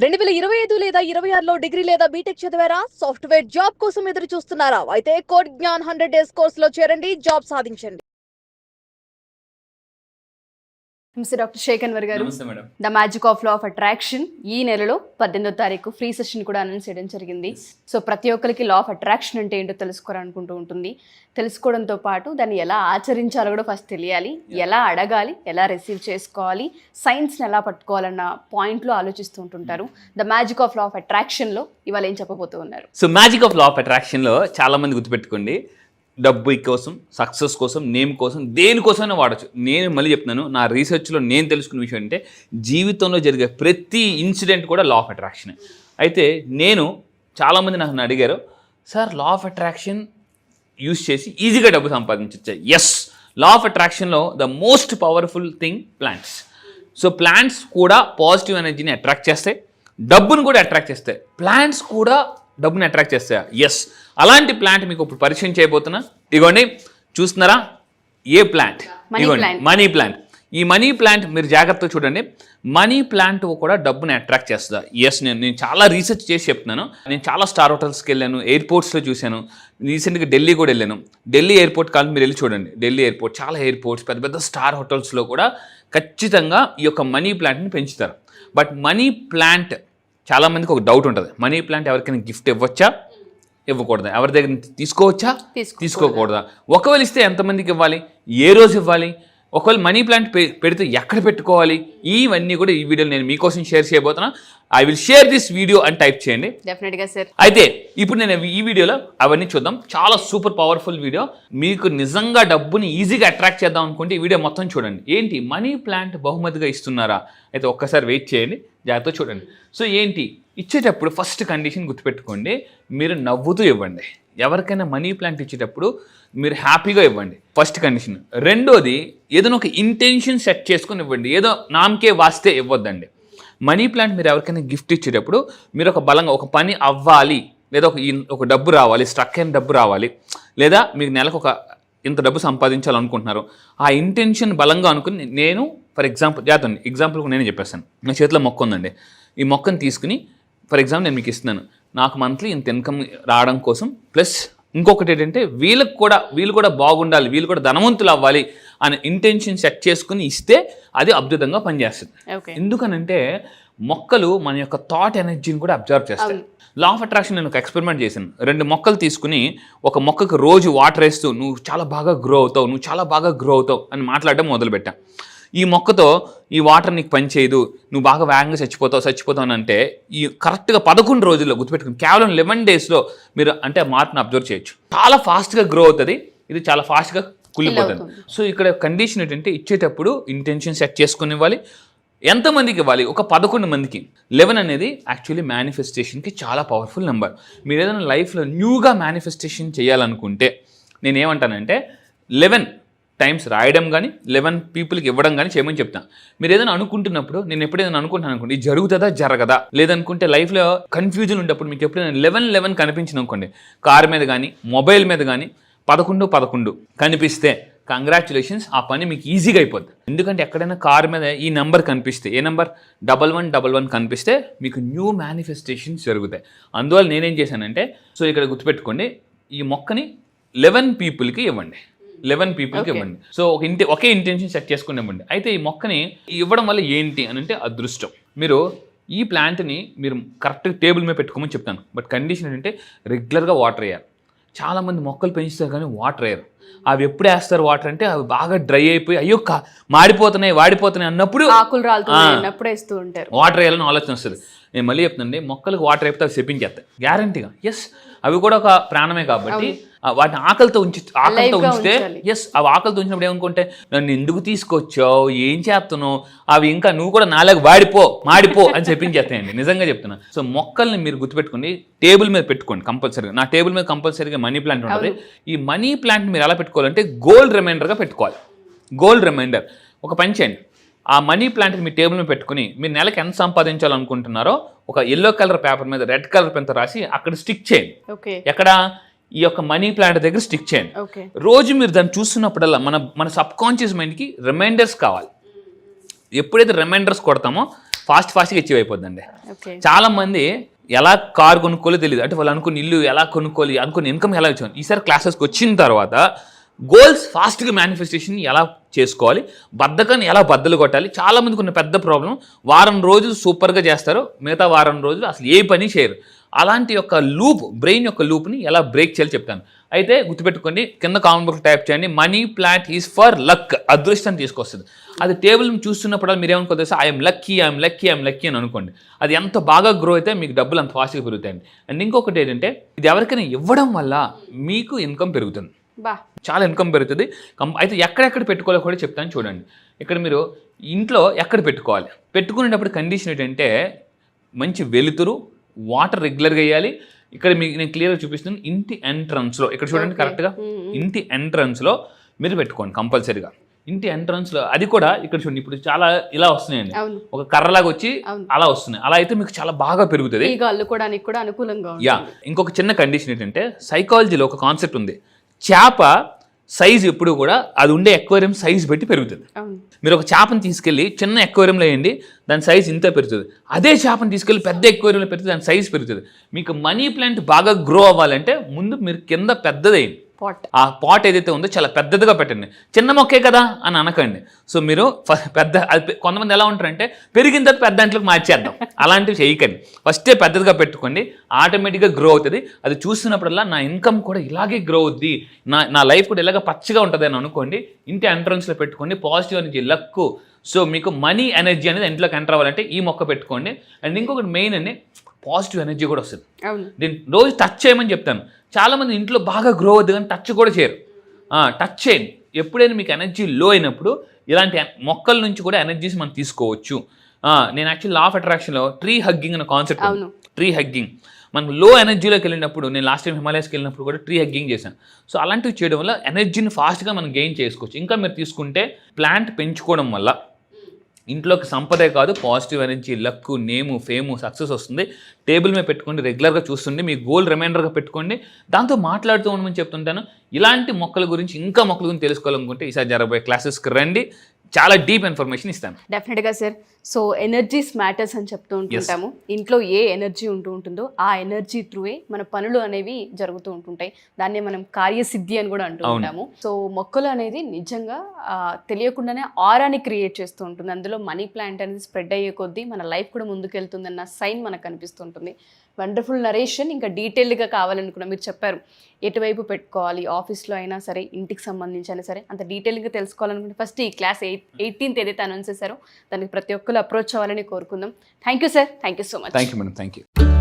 2025 లేదా 26లో డిగ్రీ లేదా బీటెక్ చదివారా? సాఫ్ట్వేర్ జాబ్ కోసం ఎదురు చూస్తున్నారా? అయితే కోడ్ జ్ఞాన్ 100 డేస్ కోర్సులో చేరండి, జాబ్ సాధించండి. నమస్తే డాక్టర్ శేఖర్ గారు. నమస్తే madam. The magic of law of attraction ఈ నెలలో 18వ తారీఖు ఫ్రీ సెషన్ కూడా అనౌన్స్ చేయడం జరిగింది. సో ప్రతి ఒక్కరికి లా ఆఫ్ అట్రాక్షన్ అంటే ఏంటో తెలుసుకోవాలనుకుంటూ ఉంటుంది. తెలుసుకోవడంతో పాటు దాన్ని ఎలా ఆచరించాలో కూడా ఫస్ట్ తెలియాలి, ఎలా అడగాలి, ఎలా రిసీవ్ చేసుకోవాలి, సైన్స్ని ఎలా పట్టుకోవాలన్న పాయింట్లో ఆలోచిస్తూ ఉంటుంటారు. The magic of law of అట్రాక్షన్లో ఇవాళ ఏం చెప్పబోతూ ఉన్నారు? So magic of law of అట్రాక్షన్లో చాలామంది గుర్తుపెట్టుకోండి, డబ్బు కోసం, సక్సెస్ కోసం, నేమ్ కోసం, దేనికోసమైనా వాడచ్చు. నేను మళ్ళీ చెప్తున్నాను, నా రీసెర్చ్లో నేను తెలుసుకున్న విషయం అంటే జీవితంలో జరిగే ప్రతి ఇన్సిడెంట్ కూడా లా ఆఫ్ అట్రాక్షన్. అయితే చాలామంది నాకు అడిగారు, sir law of attraction use చేసి ఈజీగా డబ్బు సంపాదించవచ్చు. ఎస్, లా ఆఫ్ అట్రాక్షన్లో the most powerful thing plants. So plants కూడా పాజిటివ్ ఎనర్జీని అట్రాక్ట్ చేస్తాయి, డబ్బును కూడా అట్రాక్ట్ చేస్తాయి. ప్లాంట్స్ కూడా డబ్బుని అట్రాక్ట్ చేస్తాయా? ఎస్. అలాంటి ప్లాంట్ మీకు ఇప్పుడు పరిచయం చేయబోతున్నా. ఇగోండి, చూస్తున్నారా? ఏ ప్లాంట్? ఇగోండి, మనీ ప్లాంట్. ఈ మనీ ప్లాంట్ మీరు జాగ్రత్తగా చూడండి. మనీ ప్లాంట్ కూడా డబ్బుని అట్రాక్ట్ చేస్తుందా? ఎస్. నేను చాలా రీసెర్చ్ చేసి చెప్తున్నాను. నేను చాలా స్టార్ హోటల్స్కి వెళ్ళాను, ఎయిర్పోర్ట్స్లో చూశాను. రీసెంట్గా ఢిల్లీ కూడా వెళ్ళాను. ఢిల్లీ ఎయిర్పోర్ట్ కాదు, మీరు వెళ్ళి చూడండి. ఢిల్లీ ఎయిర్పోర్ట్, చాలా ఎయిర్పోర్ట్స్, పెద్ద పెద్ద స్టార్ హోటల్స్లో కూడా ఖచ్చితంగా ఈ యొక్క మనీ ప్లాంట్ని పెంచుతారు. బట్ మనీ ప్లాంట్, చాలామందికి ఒక డౌట్ ఉంటుంది, మనీ ప్లాంట్ ఎవరికైనా గిఫ్ట్ ఇవ్వచ్చా, ఇవ్వకూడదా? ఎవరి దగ్గర తీసుకోవచ్చా, తీసుకోకూడదా? ఒకవేళ ఇస్తే ఎంతమందికి ఇవ్వాలి, ఏ రోజు ఇవ్వాలి, ఒకవేళ మనీ ప్లాంట్ పెడితే ఎక్కడ పెట్టుకోవాలి, ఇవన్నీ కూడా ఈ వీడియోలో నేను మీకోసం షేర్ చేయబోతున్నా. I will share this video అని టైప్ చేయండి. డెఫినెట్గా సార్. అయితే ఇప్పుడు నేను ఈ వీడియోలో అవన్నీ చూద్దాం. చాలా సూపర్ పవర్ఫుల్ వీడియో. మీకు నిజంగా డబ్బుని ఈజీగా అట్రాక్ట్ చేద్దాం అనుకుంటే ఈ వీడియో మొత్తం చూడండి. ఏంటి, మనీ ప్లాంట్ బహుమతిగా ఇస్తున్నారా? అయితే ఒక్కసారి వెయిట్ చేయండి, జాగ్రత్తగా చూడండి. సో ఏంటి ఇచ్చేటప్పుడు ఫస్ట్ కండిషన్ గుర్తుపెట్టుకోండి, మీరు నవ్వుతూ ఇవ్వండి. ఎవరికైనా మనీ ప్లాంట్ ఇచ్చేటప్పుడు మీరు హ్యాపీగా ఇవ్వండి, ఫస్ట్ కండిషన్. రెండోది, ఏదైనా ఒక ఇంటెన్షన్ సెట్ చేసుకుని ఇవ్వండి, ఏదో నామకే వాస్తే ఇవ్వద్దండి. మనీ ప్లాంట్ మీరు ఎవరికైనా గిఫ్ట్ ఇచ్చేటప్పుడు మీరు ఒక బలంగా ఒక పని అవ్వాలి, లేదా ఒక డబ్బు రావాలి, స్ట్రక్ అయిన డబ్బు రావాలి, లేదా మీకు నెలకు ఒక ఇంత డబ్బు సంపాదించాలనుకుంటున్నారు, ఆ ఇంటెన్షన్ బలంగా అనుకుని, నేను ఫర్ ఎగ్జాంపుల్కి నేను చెప్పేస్తాను. నా చేతిలో మొక్క ఉందండి, ఈ మొక్కను తీసుకుని ఫర్ ఎగ్జాంపుల్ నేను మీకు ఇస్తున్నాను, నాకు మంత్లీ ఇంత ఇన్కమ్ రావడం కోసం, ప్లస్ ఇంకొకటి ఏంటంటే వీళ్ళు కూడా బాగుండాలి, వీళ్ళు కూడా ధనవంతులు అవ్వాలి అనే ఇంటెన్షన్ సెట్ చేసుకుని ఇస్తే అది అద్భుతంగా పనిచేస్తుంది. ఎందుకనంటే మొక్కలు మన యొక్క థాట్ ఎనర్జీని కూడా అబ్జర్వ్ చేస్తాయి. లా ఆఫ్ అట్రాక్షన్ నేను ఒక ఎక్స్పెరిమెంట్ చేశాను. 2 మొక్కలు తీసుకుని ఒక మొక్కకు రోజు వాటర్ వేస్తూ నువ్వు చాలా బాగా గ్రో అవుతావు అని మాట్లాడడం మొదలుపెట్టాను. ఈ మొక్కతో ఈ వాటర్ నీకు పని చేయదు, నువ్వు బాగా వేగంగా చచ్చిపోతావు అని అంటే ఈ కరెక్ట్గా 11 రోజుల్లో గుర్తుపెట్టుకుని, కేవలం 11 డేస్లో మీరు అంటే మార్పుని అబ్జర్వ్ చేయొచ్చు. చాలా ఫాస్ట్గా గ్రో అవుతుంది, ఇది చాలా ఫాస్ట్గా కుళ్ళిపోతుంది. సో ఇక్కడ కండిషన్ ఏంటంటే ఇచ్చేటప్పుడు ఇంటెన్షన్ సెట్ చేసుకుని ఇవ్వాలి. ఎంతమందికి ఇవ్వాలి? ఒక 11 మందికి. 11 అనేది యాక్చువల్లీ మేనిఫెస్టేషన్కి చాలా పవర్ఫుల్ నెంబర్. మీరు ఏదైనా లైఫ్లో న్యూగా మేనిఫెస్టేషన్ చేయాలనుకుంటే నేనేమంటానంటే 11 టైమ్స్ రాయడం కానీ 11 పీపుల్కి ఇవ్వడం కానీ చేయమని చెప్తాను. మీరు ఏదైనా అనుకుంటున్నప్పుడు, నేను ఎప్పుడైనా అనుకుంటాను అనుకోండి, ఇది జరుగుతుందా జరగదా, లేదనుకుంటే లైఫ్లో కన్ఫ్యూజన్ ఉండేప్పుడు మీకు ఎప్పుడైనా 11 కనిపించింది అనుకోండి, కార్ మీద కానీ మొబైల్ మీద కానీ 11 కనిపిస్తే కంగ్రాచులేషన్స్, ఆ పని మీకు ఈజీగా అయిపోద్ది. ఎందుకంటే ఎక్కడైనా కార్ మీద ఈ నెంబర్ కనిపిస్తే, ఏ నెంబర్ 1111 కనిపిస్తే మీకు న్యూ మేనిఫెస్టేషన్స్ జరుగుతాయి. అందువల్ల నేనేం చేశానంటే, సో ఇక్కడ గుర్తుపెట్టుకోండి, ఈ మొక్కని 11 పీపుల్కి ఇవ్వండి. 11 పీపుల్కి ఇవ్వండి. సో ఒకే ఇంటెన్షన్ సెట్ చేసుకుని ఇవ్వండి. అయితే ఈ మొక్కని ఇవ్వడం వల్ల ఏంటి అని అంటే అదృష్టం. మీరు ఈ ప్లాంట్ని మీరు కరెక్ట్గా టేబుల్ మీద పెట్టుకోమని చెప్తాను. బట్ కండిషన్ ఏంటంటే రెగ్యులర్గా వాటర్ వేయాలి. చాలామంది మొక్కలు పెంచుతారు కానీ వాటర్ వేయరు. అవి ఎప్పుడు వేస్తారు వాటర్ అంటే అవి బాగా డ్రై అయిపోయి అయ్యో వాడిపోతున్నాయి అన్నప్పుడు వాటర్ వేయాలని ఆలోచన వస్తుంది. నేను మళ్ళీ చెప్తానండి, మొక్కలకు వాటర్ అయిపోతే అవి చెప్పించేస్తాయి గ్యారంటీగా. ఎస్, అవి కూడా ఒక ప్రాణమే కాబట్టి వాటిని ఆకలితో ఉంచితే ఎస్, అవి ఆకలితో ఉంచినప్పుడు ఏమనుకుంటే నన్ను ఎందుకు తీసుకొచ్చావు, ఏం చేస్తున్నావు, అవి ఇంకా నువ్వు కూడా నాలుగు మాడిపో అని చెప్పించేస్తాయండి. నిజంగా చెప్తున్నా. సో మొక్కల్ని మీరు గుర్తుపెట్టుకోండి, టేబుల్ మీద పెట్టుకోండి కంపల్సరీగా. నా టేబుల్ మీద కంపల్సరీగా మనీ ప్లాంట్ ఉంటుంది. ఈ మనీ ప్లాంట్ మీరు ఎలా పెట్టుకోవాలంటే గోల్డ్ రిమైండర్గా పెట్టుకోవాలి. గోల్డ్ రిమైండర్ ఒక పని చేయండి, ఆ మనీ ప్లాంట్ని మీ టేబుల్ మీద పెట్టుకుని మీరు నెలకు ఎంత సంపాదించాలనుకుంటున్నారో ఒక ఎల్లో కలర్ పేపర్ మీద రెడ్ కలర్ పెన్తో రాసి అక్కడ స్టిక్ చేయండి. ఎక్కడ? ఈ యొక్క మనీ ప్లాంట్ దగ్గర స్టిక్ చేయండి. రోజు మీరు దాన్ని చూస్తున్నప్పుడల్లా మన సబ్ కాన్షియస్ మైండ్కి రిమైండర్స్ కావాలి. ఎప్పుడైతే రిమైండర్స్ కొడతామో ఫాస్ట్గా అచీవ్ అయిపోద్దండి. ఓకే. చాలా మంది ఎలా కార్ కొనుక్కోలో తెలియదు, అంటే వాళ్ళు అనుకున్న ఇల్లు ఎలా కొనుక్కోవాలి, అనుకున్న ఇన్కమ్ ఎలా వచ్చాను. ఈసారి క్లాసెస్కి వచ్చిన తర్వాత గోల్స్ ఫాస్ట్గా మేనిఫెస్టేషన్ ఎలా చేసుకోవాలి, బద్ధకాన్ని ఎలా బద్దలు కొట్టాలి. చాలా మందికి ఉన్న పెద్ద ప్రాబ్లం, వారం రోజులు సూపర్గా చేస్తారు, మిగతా వారం రోజులు అసలు ఏ పని చేయరు. అలాంటి యొక్క లూప్, బ్రెయిన్ యొక్క లూప్ని ఎలా బ్రేక్ చేయాలి చెప్తాను. అయితే గుర్తుపెట్టుకోండి, కింద కామెంట్ బాక్స్ టైప్ చేయండి, money plant is for luck, అదృష్టం తీసుకొస్తుంది. అది టేబుల్ చూస్తున్నప్పుడు మీరు ఏమనుకో తెలుసా, ఐఎమ్ లక్కీ అని అనుకోండి. అది ఎంత బాగా గ్రో అయితే మీకు డబ్బులు అంత ఫాస్ట్గా పెరుగుతాయండి. అండ్ ఇంకొకటి ఏంటంటే, ఇది ఎవరికైనా ఇవ్వడం వల్ల మీకు ఇన్కమ్ పెరుగుతుంది, చాలా ఇన్కమ్ పెరుగుతుంది. అయితే ఎక్కడెక్కడ పెట్టుకోవాలో కూడా చెప్తాను చూడండి. ఇక్కడ మీరు ఇంట్లో ఎక్కడ పెట్టుకోవాలి, పెట్టుకునేటప్పుడు కండిషన్ ఏంటంటే మంచి వెలుతురు, వాటర్ రెగ్యులర్గా వేయాలి. ఇక్కడ మీకు నేను క్లియర్గా చూపిస్తున్నాను, ఇంటి ఎంట్రన్స్లో, ఇక్కడ చూడండి కరెక్ట్గా ఇంటి ఎంట్రన్స్లో మీరు పెట్టుకోండి కంపల్సరీగా. ఇంటి ఎంట్రన్స్లో అది కూడా ఇక్కడ చూడండి, ఇప్పుడు చాలా ఇలా వస్తున్నాయండి, ఒక కర్రలాగా వచ్చి అలా వస్తున్నాయి. అలా అయితే మీకు చాలా బాగా పెరుగుతుంది. అల్లుకోవడానికి కూడా అనుకూలంగా. యా, ఇంకొక చిన్న కండిషన్ ఏంటంటే, సైకాలజీలో ఒక కాన్సెప్ట్ ఉంది, చేప సైజ్ ఎప్పుడు కూడా అది ఉండే ఎక్వేరియం సైజ్ బట్టి పెరుగుతుంది. మీరు ఒక చేపను తీసుకెళ్ళి చిన్న ఎక్వేరియంలో వేయండి, దాని సైజ్ ఇంత పెరుగుతుంది. అదే చేపను తీసుకెళ్ళి పెద్ద ఎక్వేరియంలో పెడితే దాని సైజ్ పెరుగుతుంది. మీకు మనీ ప్లాంట్ బాగా గ్రో అవ్వాలంటే ముందు మీరు కింద పెద్దదయ్యండి, ఆ పాట్ ఏదైతే ఉందో చాలా పెద్దదిగా పెట్టండి. చిన్న మొక్కే కదా అని అనకండి. సో మీరు పెద్ద, కొంతమంది ఎలా ఉంటారంటే పెరిగిన తర్వాత పెద్ద దాంట్లోకి మార్చేద్దాం, అలాంటివి చేయకండి. ఫస్టే పెద్దదిగా పెట్టుకోండి, ఆటోమేటిక్గా గ్రో అవుతుంది. అది చూస్తున్నప్పుడల్లా నా ఇన్కమ్ కూడా ఇలాగే గ్రో అవుద్ది, నా లైఫ్ కూడా ఇలాగ పచ్చగా ఉంటుంది అని అనుకోండి. ఇంటి ఎంట్రన్స్లో పెట్టుకోండి, పాజిటివ్ ఎనర్జీ, లక్కు. సో మీకు మనీ ఎనర్జీ అనేది ఇంట్లోకి ఎంటర్ అవ్వాలంటే ఈ మొక్క పెట్టుకోండి. అండ్ ఇంకొకటి మెయిన్ అండి, పాజిటివ్ ఎనర్జీ కూడా వస్తుంది. దీన్ని రోజు టచ్ చేయమని చెప్తాను. చాలామంది ఇంట్లో బాగా గ్రో అవుతుంది కానీ టచ్ కూడా చేయరు. టచ్ చేయండి. ఎప్పుడైనా మీకు ఎనర్జీ లో అయినప్పుడు ఇలాంటి మొక్కల నుంచి కూడా ఎనర్జీస్ మనం తీసుకోవచ్చు. నేను యాక్చువల్లీ లా ఆఫ్ అట్రాక్షన్లో ట్రీ హగ్గింగ్ అనే కాన్సెప్ట్, ట్రీ హగ్గింగ్. మనం లో ఎనర్జీలోకి వెళ్ళినప్పుడు, నేను లాస్ట్ టైం హిమాలయస్కి వెళ్ళినప్పుడు కూడా ట్రీ హగ్గింగ్ చేశాను. సో అలాంటివి చేయడం వల్ల ఎనర్జీని ఫాస్ట్గా మనం గెయిన్ చేసుకోవచ్చు. ఇంకా మీరు తీసుకుంటే ప్లాంట్ పెంచుకోవడం వల్ల ఇంట్లోకి సంపదే కాదు, పాజిటివ్ ఎనర్జీ, లక్కు, నేము, ఫేము, సక్సెస్ వస్తుంది. టేబుల్ మీద పెట్టుకోండి, రెగ్యులర్గా చూస్తుండే మీ గోల్ రిమైండర్గా పెట్టుకోండి, దాంతో మాట్లాడుతూ ఉండమని చెప్తుంటాను. ఇలాంటి మొక్కల గురించి, ఇంకా మొక్కల గురించి తెలుసుకోవాలనుకుంటే ఈసారి జరగబోయే క్లాసెస్కి రండి, చాలా డీప్ ఇన్ఫర్మేషన్ ఇస్తాను. డెఫినెట్గా సార్. సో ఎనర్జీస్ మ్యాటర్స్ అని చెప్తూ ఉంటుంటాము. ఇంట్లో ఏ ఎనర్జీ ఉంటుందో ఆ ఎనర్జీ త్రూవే మన పనులు అనేవి జరుగుతూ ఉంటుంటాయి. దాన్ని మనం కార్యసిద్ధి అని కూడా అంటూ ఉంటాము. సో మొక్కలు అనేది నిజంగా తెలియకుండానే ఆరాని క్రియేట్ చేస్తూ ఉంటుంది. అందులో మనీ ప్లాంట్ అనేది స్ప్రెడ్ అయ్యే కొద్దీ మన లైఫ్ కూడా ముందుకెళ్తుందన్న సైన్ మనకు కనిపిస్తుంటుంది. Wonderful narration. ఇంకా డీటెయిల్డ్గా కావాలనుకున్నా మీరు చెప్పారు, ఎటువైపు పెట్టుకోవాలి, ఆఫీస్లో అయినా సరే, ఇంటికి సంబంధించి అయినా సరే, అంత డీటెయిల్గా తెలుసుకోవాలనుకుంటే ఫస్ట్ ఈ క్లాస్ 18th ఏదైతే అనౌన్స్ చేశారో దానికి ప్రతి ఒక్కరు అప్రోచ్ అవ్వాలని కోరుకుందాం. Thank you sir, thank you so much. Thank you madam, thank you.